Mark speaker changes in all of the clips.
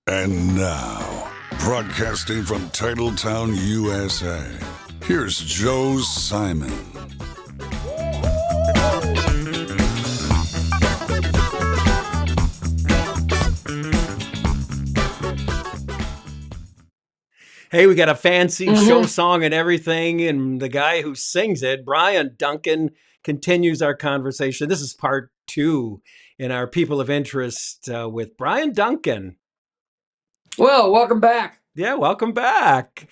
Speaker 1: And now, broadcasting from Titletown, USA, here's Joe Simon.
Speaker 2: Hey, we got a fancy show song and everything, and the guy who sings it, Brian Duncan, continues our conversation. This is part two in our People of Interest with Brian Duncan.
Speaker 3: Well, welcome back.
Speaker 2: Yeah, welcome back.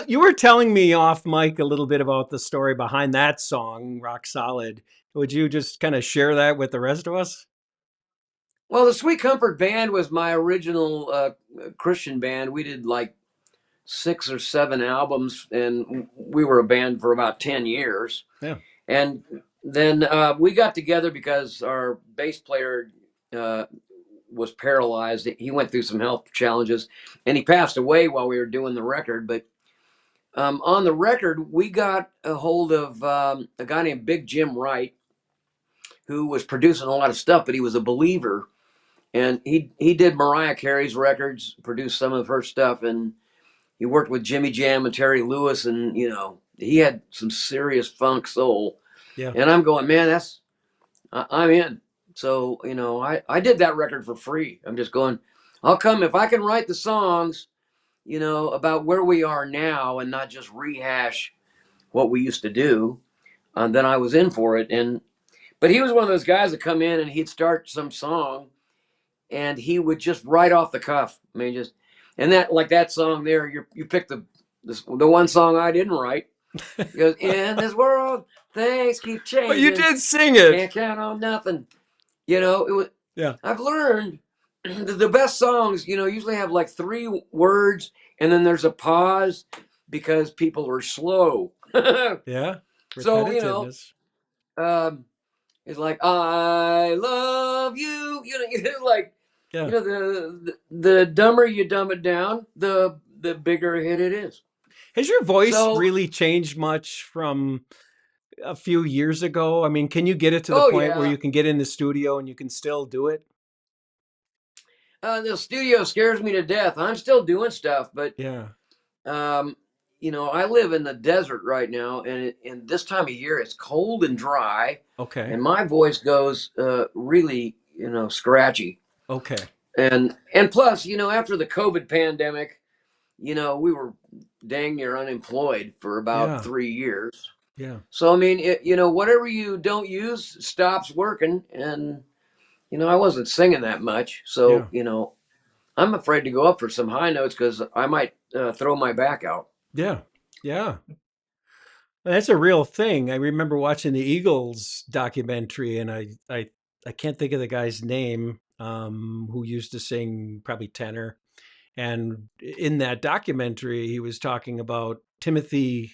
Speaker 2: You were telling me off mic a little bit about the story behind that song, Rock Solid. Would you just kind of share that with the rest of us?
Speaker 3: Well, the Sweet Comfort Band was my original Christian band. We did like 6 or 7 albums, and we were a band for about 10 years.
Speaker 2: Yeah.
Speaker 3: And then we got together because our bass player was paralyzed. He went through some health challenges, and he passed away while we were doing the record. But on the record, we got a hold of a guy named Big Jim Wright, who was producing a lot of stuff, but he was a believer. And he did Mariah Carey's records, produced some of her stuff, and he worked with Jimmy Jam and Terry Lewis, and he had some serious funk soul.
Speaker 2: Yeah.
Speaker 3: And I'm going, man, I'm in. So I did that record for free. I'm just going, I'll come if I can write the songs, about where we are now and not just rehash what we used to do. Then I was in for it. But he was one of those guys that come in and he'd start some song and he would just write off the cuff. I mean, and that song there, you picked the one song I didn't write. Because in this world, things keep changing.
Speaker 2: But you did sing it.
Speaker 3: Can't count on nothing. It was.
Speaker 2: Yeah.
Speaker 3: I've learned the best songs, usually have like 3 words, and then there's a pause because people are slow.
Speaker 2: Yeah.
Speaker 3: So it's like I love you. Like.
Speaker 2: Yeah.
Speaker 3: The dumber you dumb it down, the bigger a hit it is.
Speaker 2: Has your voice really changed much from a few years ago? I mean, can you get it to the point where you can get in the studio and you can still do it?
Speaker 3: The studio scares me to death. I'm still doing stuff, but
Speaker 2: yeah.
Speaker 3: I live in the desert right now, and this time of year it's cold and dry.
Speaker 2: Okay.
Speaker 3: And my voice goes really, scratchy.
Speaker 2: Okay.
Speaker 3: And plus, after the COVID pandemic, we were dang near unemployed for about 3 years.
Speaker 2: Yeah.
Speaker 3: So, I mean, whatever you don't use stops working. And, I wasn't singing that much. So, I'm afraid to go up for some high notes because I might throw my back out.
Speaker 2: Yeah. Yeah. That's a real thing. I remember watching the Eagles documentary, and I can't think of the guy's name who used to sing probably tenor. And in that documentary, he was talking about Timothy.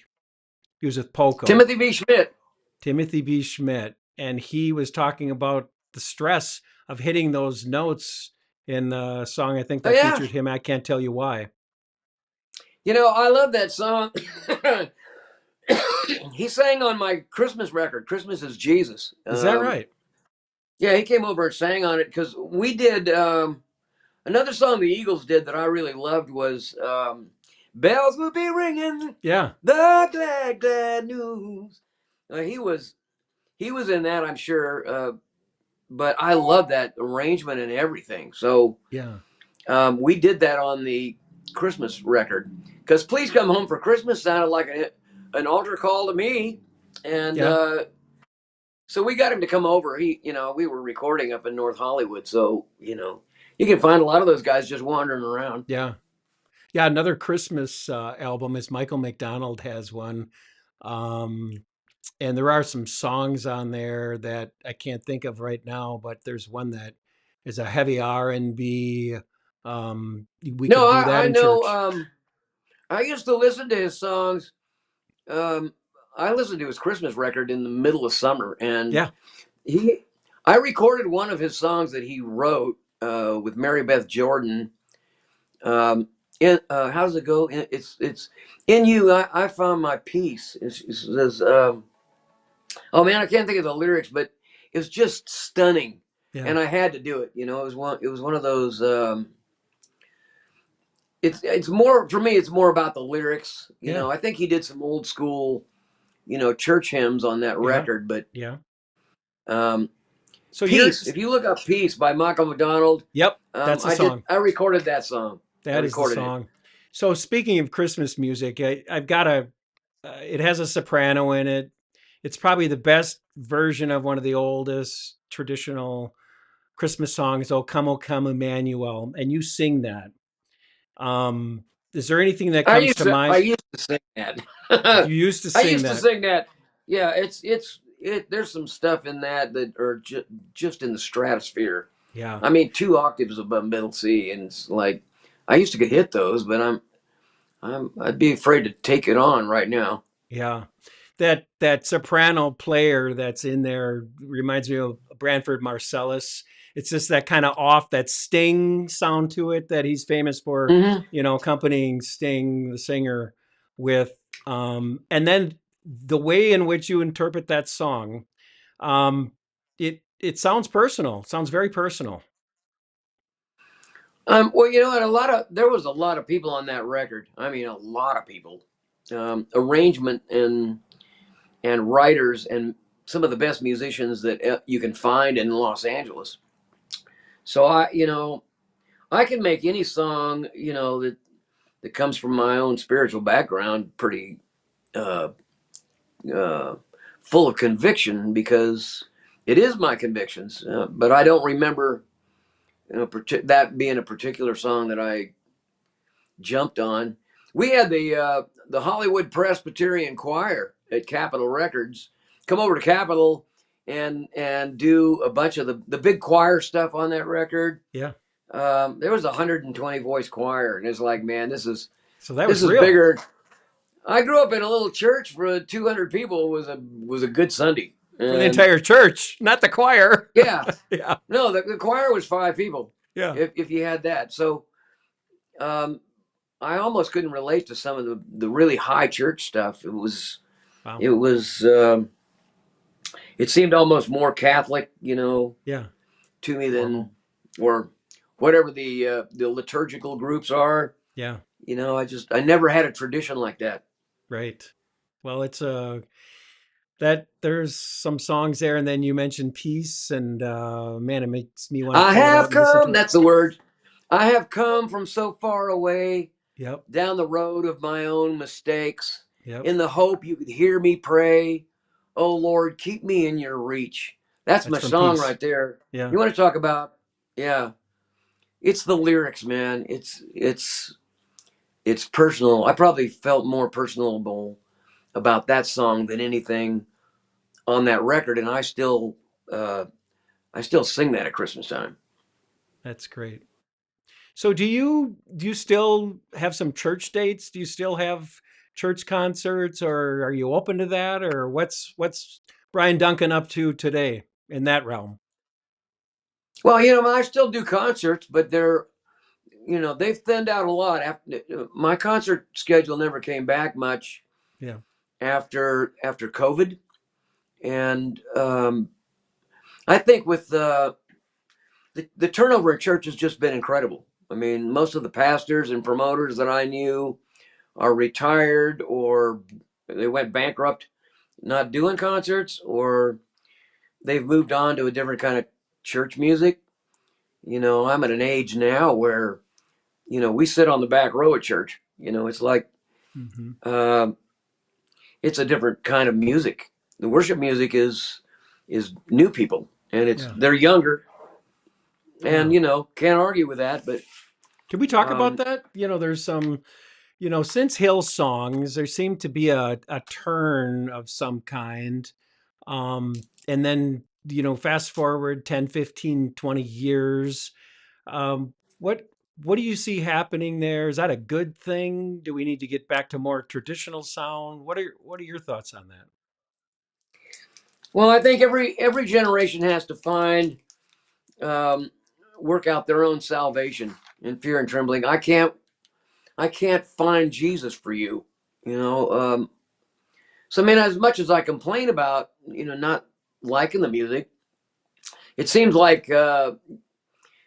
Speaker 2: He was with Poco.
Speaker 3: Timothy B. Schmidt.
Speaker 2: Timothy B. Schmidt. And he was talking about the stress of hitting those notes in the song, I think that featured him. I Can't Tell You Why.
Speaker 3: I love that song. He sang on my Christmas record, Christmas is Jesus.
Speaker 2: Is that right?
Speaker 3: Yeah, he came over and sang on it because we did another song the Eagles did that I really loved was Bells Will Be Ringing.
Speaker 2: Yeah.
Speaker 3: The glad, glad news. He was in that, I'm sure. But I love that arrangement and everything. So we did that on the Christmas record because Please Come Home for Christmas sounded like an altar call to me. And so we got him to come over. We were recording up in North Hollywood. So, you can find a lot of those guys just wandering around.
Speaker 2: Yeah. Yeah. Another Christmas album is Michael McDonald has one. And there are some songs on there that I can't think of right now, but there's one that is a heavy R&B. We could do that
Speaker 3: I
Speaker 2: in
Speaker 3: know.
Speaker 2: church.
Speaker 3: I used to listen to his songs. I listened to his Christmas record in the middle of summer, and I recorded one of his songs that he wrote with Mary Beth Jordan. How does it go? It's in you. I found my peace. It says, oh man, I can't think of the lyrics, but it's just stunning, and I had to do it. It was one of those. it's more for me. It's more about the lyrics.
Speaker 2: Yeah.
Speaker 3: I think he did some old school, church hymns on that
Speaker 2: Yeah.
Speaker 3: record. But
Speaker 2: Yeah.
Speaker 3: um,
Speaker 2: So you're,
Speaker 3: Peace. If you look up Peace by Michael McDonald,
Speaker 2: yep, that's the song.
Speaker 3: I recorded that song. I
Speaker 2: That is the
Speaker 3: recorded it.
Speaker 2: song. So speaking of Christmas music, I've got it has a soprano in it. It's probably the best version of one of the oldest traditional Christmas songs, O Come Emmanuel, and you sing that. Is there anything that comes to
Speaker 3: I
Speaker 2: mind?
Speaker 3: used to sing that.
Speaker 2: You used to
Speaker 3: I
Speaker 2: sing
Speaker 3: used to
Speaker 2: that.
Speaker 3: sing that. Yeah, there's some stuff in that are just in the stratosphere.
Speaker 2: Yeah.
Speaker 3: I mean, 2 octaves above middle C, and it's like I used to hit those, but I'd be afraid to take it on right now.
Speaker 2: Yeah. That soprano player that's in there reminds me of Branford Marsalis. It's just that kind of off, that Sting sound to it that he's famous for,
Speaker 3: Hmm.
Speaker 2: accompanying Sting, the singer, with. And then the way in which you interpret that song, um, it sounds personal. It sounds very personal.
Speaker 3: Well, what? There was a lot of people on that record. I mean, a lot of people. Arrangement and writers and some of the best musicians that you can find in Los Angeles. So I can make any song, that comes from my own spiritual background pretty uh, uh, full of conviction because it is my convictions. But I don't remember, that being a particular song that I jumped on. We had the Hollywood Presbyterian Choir at Capitol Records come over to Capitol and do a bunch of the big choir stuff on that record.
Speaker 2: Yeah.
Speaker 3: There was a 120 voice choir, and it's like, man,
Speaker 2: So that
Speaker 3: this
Speaker 2: was
Speaker 3: is
Speaker 2: real
Speaker 3: bigger. I grew up in a little church for 200 people. Was a good Sunday.
Speaker 2: for the
Speaker 3: And
Speaker 2: entire church, not the choir.
Speaker 3: yeah,
Speaker 2: Yeah.
Speaker 3: no, the choir was 5 people.
Speaker 2: Yeah.
Speaker 3: If you had that, so um, I almost couldn't relate to some of the really high church stuff.
Speaker 2: Wow.
Speaker 3: It was it seemed almost more Catholic,
Speaker 2: Yeah.
Speaker 3: to me than or whatever the liturgical groups are.
Speaker 2: Yeah.
Speaker 3: I never had a tradition like that.
Speaker 2: Right. Well, it's that there's some songs there, and then you mentioned Peace, and man, it makes me want to
Speaker 3: I
Speaker 2: pull it out
Speaker 3: have
Speaker 2: and listen
Speaker 3: come.
Speaker 2: to it.
Speaker 3: That's the word. I have come from so far away
Speaker 2: Yep.
Speaker 3: down the road of my own mistakes
Speaker 2: Yep.
Speaker 3: in the hope you could hear me pray. Oh Lord, keep me in your reach. That's my
Speaker 2: That's from
Speaker 3: song
Speaker 2: Peace.
Speaker 3: right there.
Speaker 2: Yeah.
Speaker 3: You want to talk about, yeah, it's the lyrics, man. It's personal. I probably felt more personable about that song than anything on that record, and I still sing that at Christmas time.
Speaker 2: That's great. So do you still have some church dates? Do you still have church concerts, or are you open to that, or what's Brian Duncan up to today in that realm?
Speaker 3: Well, I still do concerts, but they've thinned out a lot. After my concert schedule never came back much
Speaker 2: Yeah.
Speaker 3: after COVID, and I think with the turnover in church has just been incredible. I mean, most of the pastors and promoters that I knew are retired or they went bankrupt, not doing concerts, or they've moved on to a different kind of church music. I'm at an age now where we sit on the back row at church. It's like
Speaker 2: Hmm.
Speaker 3: uh, it's a different kind of music. The worship music is new people, and
Speaker 2: Yeah.
Speaker 3: they're younger, and
Speaker 2: Yeah.
Speaker 3: can't argue with that. But
Speaker 2: Can we talk about
Speaker 3: um,
Speaker 2: that? There's some, since Hillsongs, there seemed to be a turn of some kind. And then, fast forward 10, 15, 20 years. Um, what what do you see happening there? Is that a good thing? Do we need to get back to more traditional sound? What are your thoughts on that?
Speaker 3: well, I think every generation has to find um, work out their own salvation in fear and trembling. I can't find Jesus for you. So I mean, as much as I complain about not liking the music, it seems like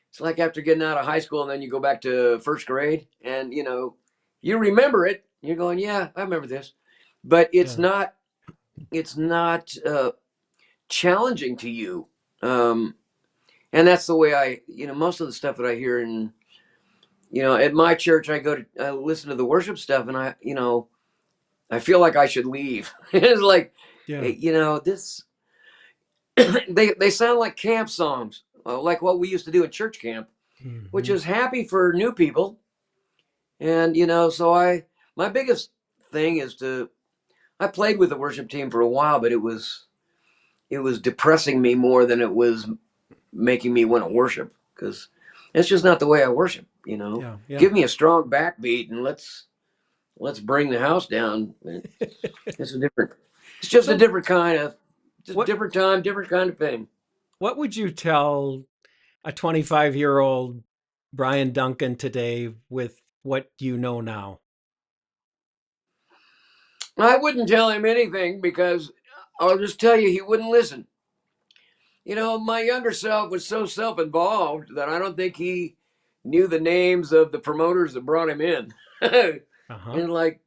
Speaker 3: it's like after getting out of high school and then you go back to first grade and you remember it. You're going, yeah, I remember this, but it's
Speaker 2: Yeah.
Speaker 3: not challenging to you. And that's the way most of the stuff that I hear at my church, I listen to the worship stuff and I feel like I should leave. It's like,
Speaker 2: Yeah.
Speaker 3: this, they sound like camp songs, like what we used to do at church camp, which
Speaker 2: Mhm.
Speaker 3: is happy for new people. And, so my biggest thing is I played with the worship team for a while, but it was depressing me more than it was making me want to worship, because it's just not the way I worship.
Speaker 2: Yeah. Yeah.
Speaker 3: Give me a strong backbeat and let's bring the house down. It's just a
Speaker 2: So
Speaker 3: different kind of, just
Speaker 2: what
Speaker 3: different time, different kind of thing.
Speaker 2: what would you tell a 25-year-old Brian Duncan today with what you know now?
Speaker 3: I wouldn't tell him anything because I'll just tell you he wouldn't listen. My younger self was so self-involved that I don't think he knew the names of the promoters that brought him in.
Speaker 2: Uh-huh.
Speaker 3: And like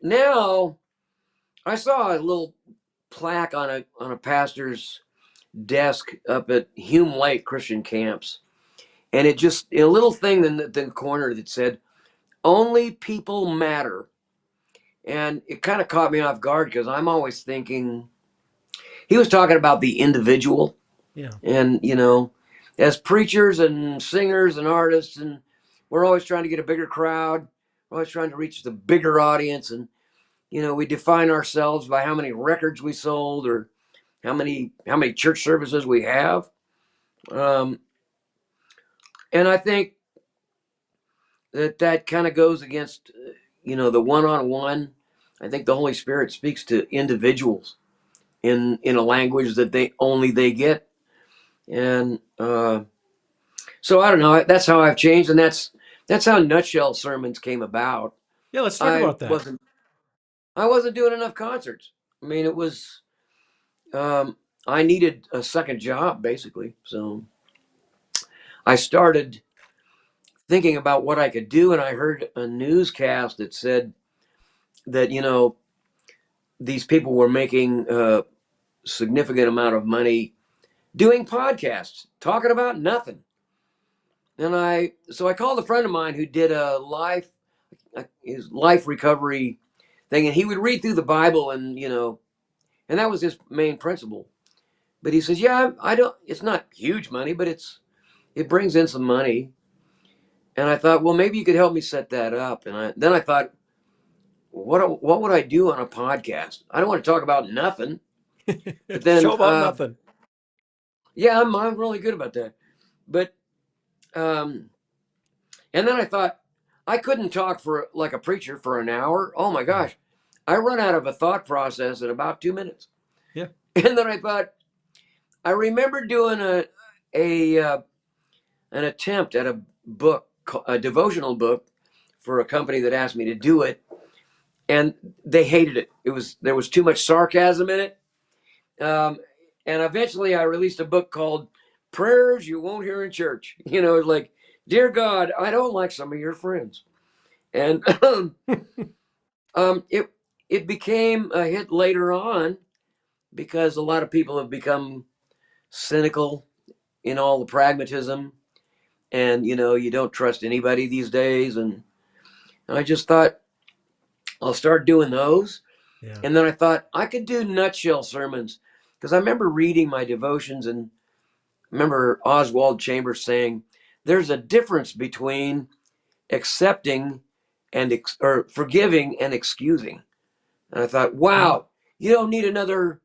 Speaker 3: now, I saw a little plaque on a pastor's desk up at Hume Lake Christian Camps, and it just a little thing in the corner that said, "Only people matter," and it kind of caught me off guard because I'm always thinking he was talking about the individual.
Speaker 2: Yeah.
Speaker 3: And, as preachers and singers and artists, and we're always trying to get a bigger crowd, we're always trying to reach the bigger audience. And, we define ourselves by how many records we sold or how many church services we have. And I think that kind of goes against, the one-on-one. I think the Holy Spirit speaks to individuals in a language that they get. And, so I don't know. That's how I've changed, and that's how Nutshell Sermons came about.
Speaker 2: Yeah, let's talk
Speaker 3: I
Speaker 2: about that.
Speaker 3: wasn't I wasn't doing enough concerts. I mean, it was I needed a second job basically. So I started thinking about what I could do, and I heard a newscast that said that these people were making a significant amount of money doing podcasts, talking about nothing. And I called a friend of mine who did his life recovery thing, and he would read through the Bible, and and that was his main principle. But he says, "Yeah, I don't. It's not huge money, but it brings in some money." And I thought, well, maybe you could help me set that up. And then I thought, what would I do on a podcast? I don't want to talk about nothing. But then,
Speaker 2: Show about nothing.
Speaker 3: yeah, I'm really good about that. But um, and then I thought I couldn't talk for like a preacher for an hour. Oh my gosh, I run out of a thought process in about 2 minutes.
Speaker 2: Yeah.
Speaker 3: And then I thought, I remember doing an attempt at a devotional book for a company that asked me to do it, and they hated it. There was too much sarcasm in it, and eventually I released a book called "Prayers You Won't Hear in Church." It's like, dear God, I don't like some of your friends, and it became a hit later on because a lot of people have become cynical in all the pragmatism, and you don't trust anybody these days. And I just thought I'll start doing those.
Speaker 2: Yeah.
Speaker 3: And then I thought I could do nutshell sermons, because I remember reading my devotions and remember Oswald Chambers saying there's a difference between accepting or forgiving and excusing. And I thought, wow, you don't need another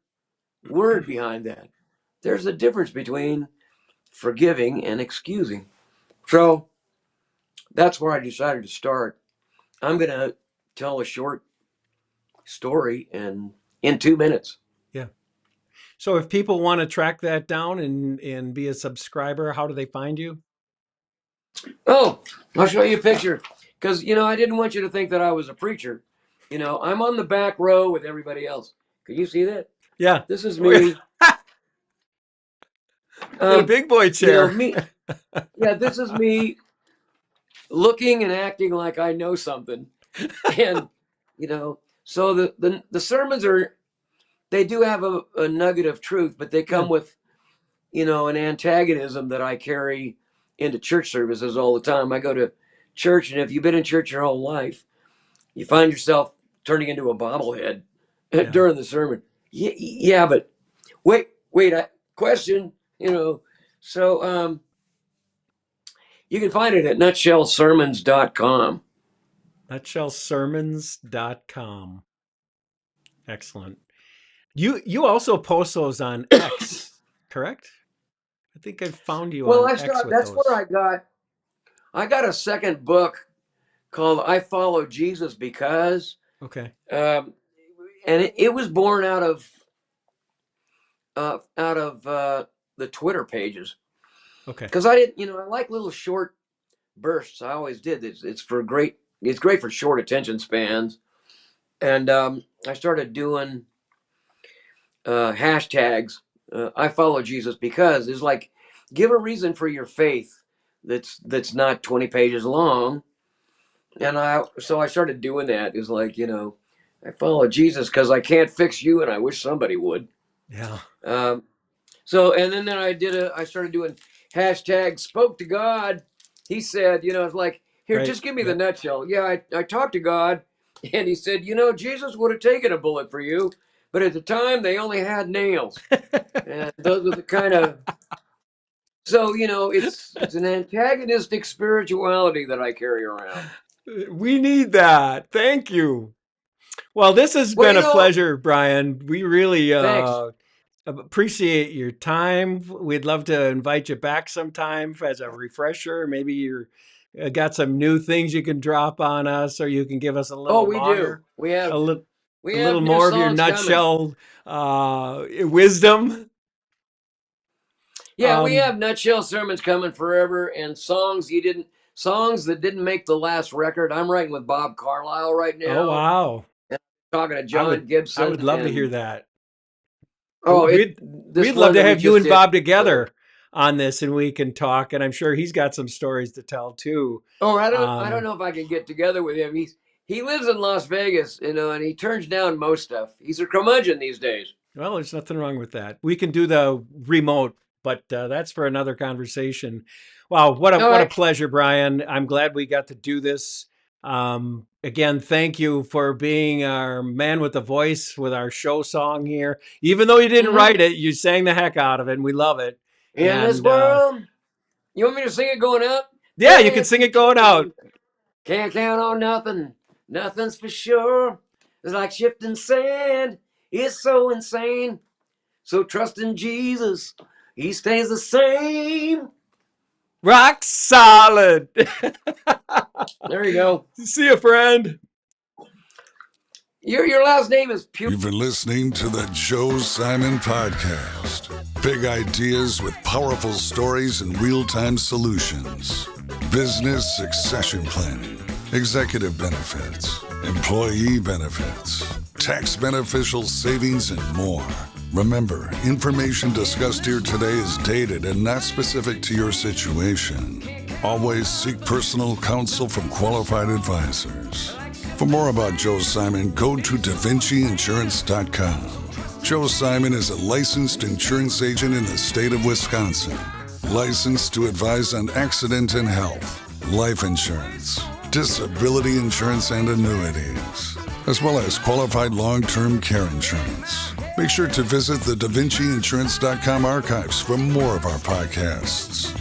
Speaker 3: word behind that. There's a difference between forgiving and excusing. So that's where I decided to start. I'm going to tell a short story in 2 minutes.
Speaker 2: Yeah. So if people want to track that down and be a subscriber, how do they find you?
Speaker 3: Oh, I'll show you a picture, because I didn't want you to think that I was a preacher. I'm on the back row with everybody else. Can you see that?
Speaker 2: Yeah.
Speaker 3: This is me.
Speaker 2: In a big boy
Speaker 3: You know,
Speaker 2: chair.
Speaker 3: me. Yeah, this is me looking and acting like I know something, and so the sermons they do have a nugget of truth, but they come
Speaker 2: Good.
Speaker 3: with an antagonism that I carry into church services all the time. I go to church, and if you've been in church your whole life, you find yourself turning into a bobblehead
Speaker 2: Yeah.
Speaker 3: during the sermon. Yeah, but wait, question, So you can find it at nutshellsermons.com.
Speaker 2: Nutshellsermons.com. Excellent. You also post those on X, correct? I think I found you
Speaker 3: Well,
Speaker 2: on X with
Speaker 3: that's
Speaker 2: those.
Speaker 3: where I got a second book called I Follow Jesus Because,
Speaker 2: Okay.
Speaker 3: and it was born out of the Twitter pages,
Speaker 2: Okay.
Speaker 3: because I didn't, I like little short bursts. I always did. It's great for short attention spans, and I started doing hashtags. I Follow Jesus Because is like, give a reason for your faith that's not 20 pages long. And so I started doing that. Is like, I follow Jesus because I can't fix you, and I wish somebody would.
Speaker 2: Yeah.
Speaker 3: So, and then I started doing hashtag spoke to God. He said, it's like, here,
Speaker 2: Right.
Speaker 3: just give me the
Speaker 2: Yep.
Speaker 3: nutshell. Yeah, I talked to God, and he said, Jesus would have taken a bullet for you, but at the time they only had nails. And those were the kind of, so, it's an antagonistic spirituality that I carry around.
Speaker 2: We need that. Thank you. Well, this has
Speaker 3: Well,
Speaker 2: been a pleasure, Brian. We really
Speaker 3: thanks.
Speaker 2: appreciate your time. We'd love to invite you back sometime as a refresher. Maybe you're got some new things you can drop on us, or you can give us a
Speaker 3: Oh,
Speaker 2: little
Speaker 3: we do.
Speaker 2: longer,
Speaker 3: We
Speaker 2: a
Speaker 3: have
Speaker 2: little
Speaker 3: new
Speaker 2: more of your
Speaker 3: songs coming.
Speaker 2: nutshell wisdom.
Speaker 3: Yeah, we have nutshell sermons coming forever, and songs that didn't make the last record. I'm writing with Bob Carlisle right now.
Speaker 2: Oh wow!
Speaker 3: Talking to John Gibson.
Speaker 2: I would love to hear that.
Speaker 3: Oh,
Speaker 2: we'd love to have you and Bob together on this, and we can talk. And I'm sure he's got some stories to tell too.
Speaker 3: Oh, I don't know if I can get together with him. He lives in Las Vegas, and he turns down most stuff. He's a curmudgeon these days.
Speaker 2: Well, there's nothing wrong with that. We can do the remote, but that's for another conversation. Wow, what a pleasure, Brian. I'm glad we got to do this. Again, thank you for being our man with the voice with our show song here. Even though you didn't write it, you sang the heck out of it, and we love it.
Speaker 3: In this world, you want me to sing it going up?
Speaker 2: Yeah, you can sing it going out.
Speaker 3: Can't count on nothing. Nothing's for sure. It's like shifting sand. It's so insane. So trust in Jesus. He stays the same.
Speaker 2: Rock solid.
Speaker 3: There you go.
Speaker 2: See you, friend.
Speaker 3: Your last name is
Speaker 1: Pugh. You've been listening to the Joe Simon Podcast. Big ideas with powerful stories and real-time solutions. Business succession planning, executive benefits, employee benefits, tax beneficial savings, and more. Remember, information discussed here today is dated and not specific to your situation. Always seek personal counsel from qualified advisors. For more about Joe Simon, go to DaVinciInsurance.com. Joe Simon is a licensed insurance agent in the state of Wisconsin. Licensed to advise on accident and health, life insurance, disability insurance, and annuities, as well as qualified long-term care insurance. Make sure to visit the DaVinciInsurance.com archives for more of our podcasts.